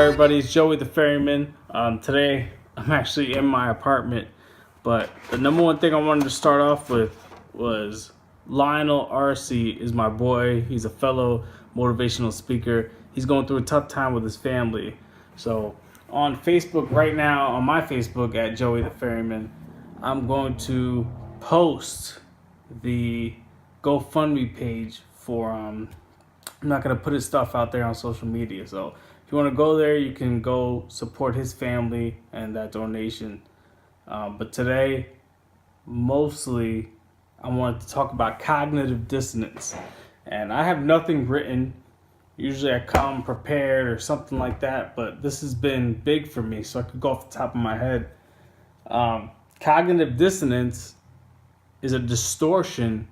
everybody? It's Joey the Ferryman. Today, I'm actually in my apartment, but the number one thing I wanted to start off with was Lionel R.C. is my boy. He's a fellow motivational speaker. He's going through a tough time with his family. So on Facebook right now, on my Facebook at Joey the Ferryman, I'm going to post the GoFundMe page for I'm not going to put his stuff out there on social media. So if you want to go there, you can go support his family and that donation. But today, mostly, I wanted to talk about cognitive dissonance. And I have nothing written. Usually I come prepared or something like that. But this has been big for me, so I could go off the top of my head. Cognitive dissonance is a distortion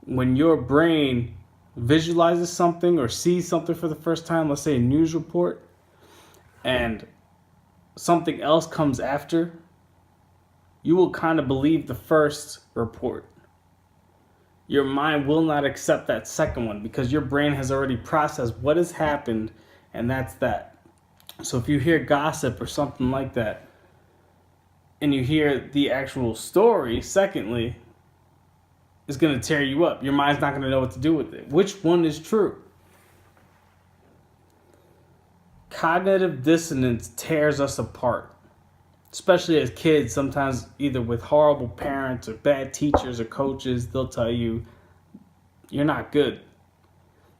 when your brain visualizes something or sees something for the first time, let's say a news report, and something else comes after, you will kind of believe the first report. Your mind will not accept that second one because your brain has already processed what has happened, and that's that. So if you hear gossip or something like that, and you hear the actual story, secondly, it's going to tear you up. Your mind's not going to know what to do with it. Which one is true? Cognitive dissonance tears us apart, especially as kids. Sometimes either with horrible parents or bad teachers or coaches, they'll tell you, you're not good.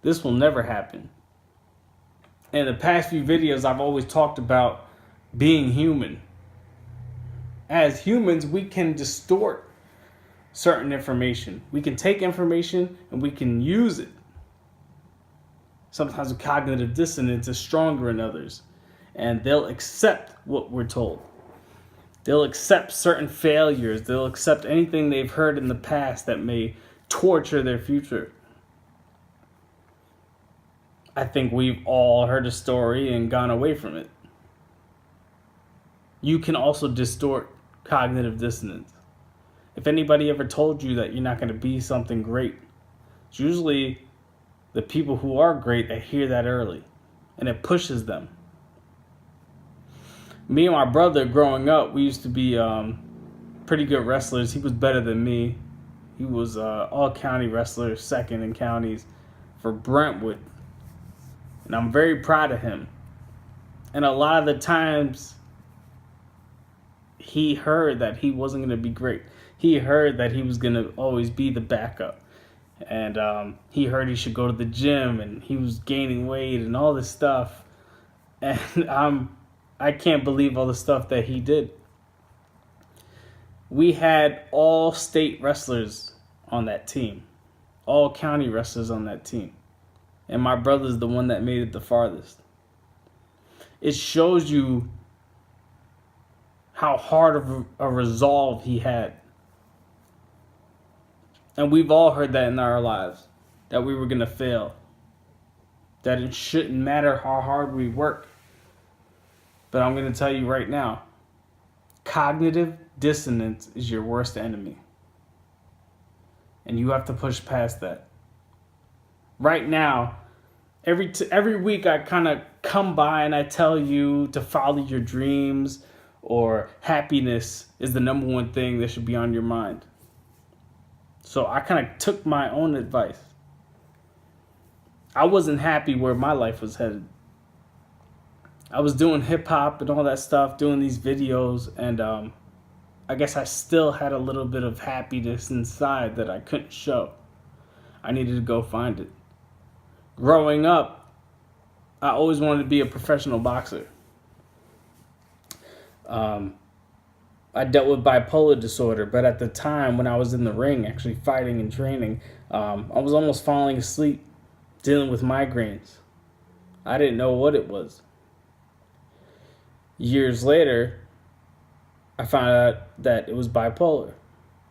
This will never happen. In the past few videos, I've always talked about being human. As humans, we can distort certain information. We can take information and we can use it. Sometimes cognitive dissonance is stronger in others, and they'll accept what we're told. They'll accept certain failures. They'll accept anything they've heard in the past that may torture their future. I think we've all heard a story and gone away from it. You can also distort cognitive dissonance. If anybody ever told you that you're not going to be something great, it's usually the people who are great that hear that early, and it pushes them. Me and my brother growing up, we used to be pretty good wrestlers. He was better than me. He was all-county wrestler, second in counties for Brentwood. And I'm very proud of him. And a lot of the times, he heard that he wasn't going to be great. He heard that he was going to always be the backup. And he heard he should go to the gym, and he was gaining weight and all this stuff. And I can't believe all the stuff that he did. We had all state wrestlers on that team. All county wrestlers on that team. And my brother's the one that made it the farthest. It shows you how hard of a resolve he had. And we've all heard that in our lives, that we were going to fail, that it shouldn't matter how hard we work. But I'm going to tell you right now, cognitive dissonance is your worst enemy. And you have to push past that. Right now, every week I kind of come by and I tell you to follow your dreams, or happiness is the number one thing that should be on your mind. So I kind of took my own advice. I wasn't happy where my life was headed. I was doing hip hop and all that stuff, doing these videos, and I guess I still had a little bit of happiness inside that I couldn't show. I needed to go find it. Growing up, I always wanted to be a professional boxer. I dealt with bipolar disorder, but at the time when I was in the ring actually fighting and training, I was almost falling asleep dealing with migraines. I didn't know what it was. Years later, I found out that it was bipolar.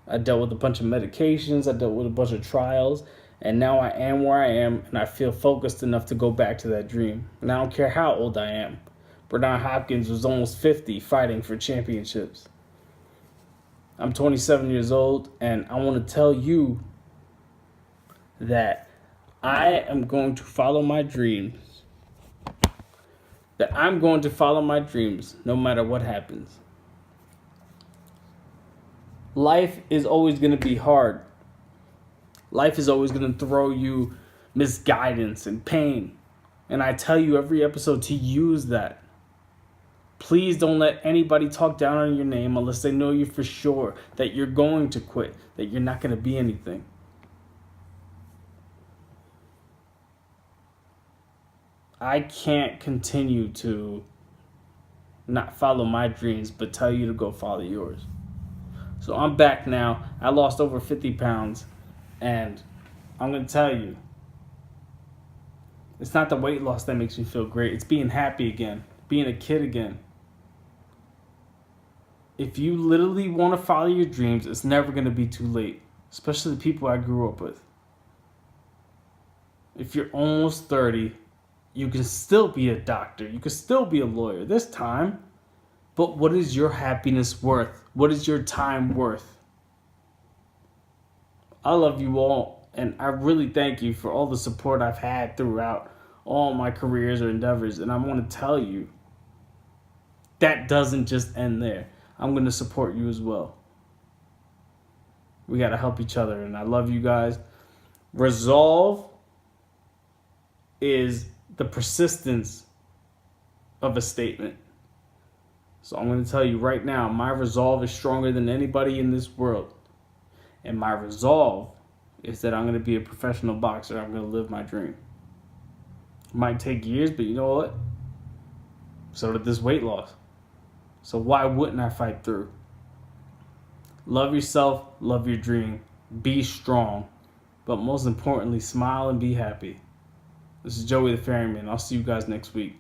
I dealt with a bunch of medications, I dealt with a bunch of trials, and now I am where I am, and I feel focused enough to go back to that dream. And I don't care how old I am. Bernard Hopkins was almost 50 fighting for championships. I'm 27 years old, and I want to tell you that I am going to follow my dreams that I'm going to follow my dreams no matter what happens. Life is always going to be hard. Life is always going to throw you misguidance and pain. And I tell you every episode to use that. Please don't let anybody talk down on your name unless they know you for sure that you're going to quit, that you're not going to be anything. I can't continue to not follow my dreams, but tell you to go follow yours. So I'm back now. I lost over 50 pounds. And I'm going to tell you, it's not the weight loss that makes me feel great. It's being happy again, being a kid again. If you literally want to follow your dreams, it's never going to be too late, especially the people I grew up with. If you're almost 30, you can still be a doctor. You can still be a lawyer this time. But what is your happiness worth? What is your time worth? I love you all, and I really thank you for all the support I've had throughout all my careers or endeavors. And I want to tell you, that doesn't just end there. I'm going to support you as well. We got to help each other, and I love you guys. Resolve is the persistence of a statement. So I'm going to tell you right now, my resolve is stronger than anybody in this world. And my resolve is that I'm going to be a professional boxer. I'm going to live my dream. It might take years, but you know what? So did this weight loss. So why wouldn't I fight through? Love yourself, love your dream, be strong, but most importantly, smile and be happy. This is Joey the Ferryman. I'll see you guys next week.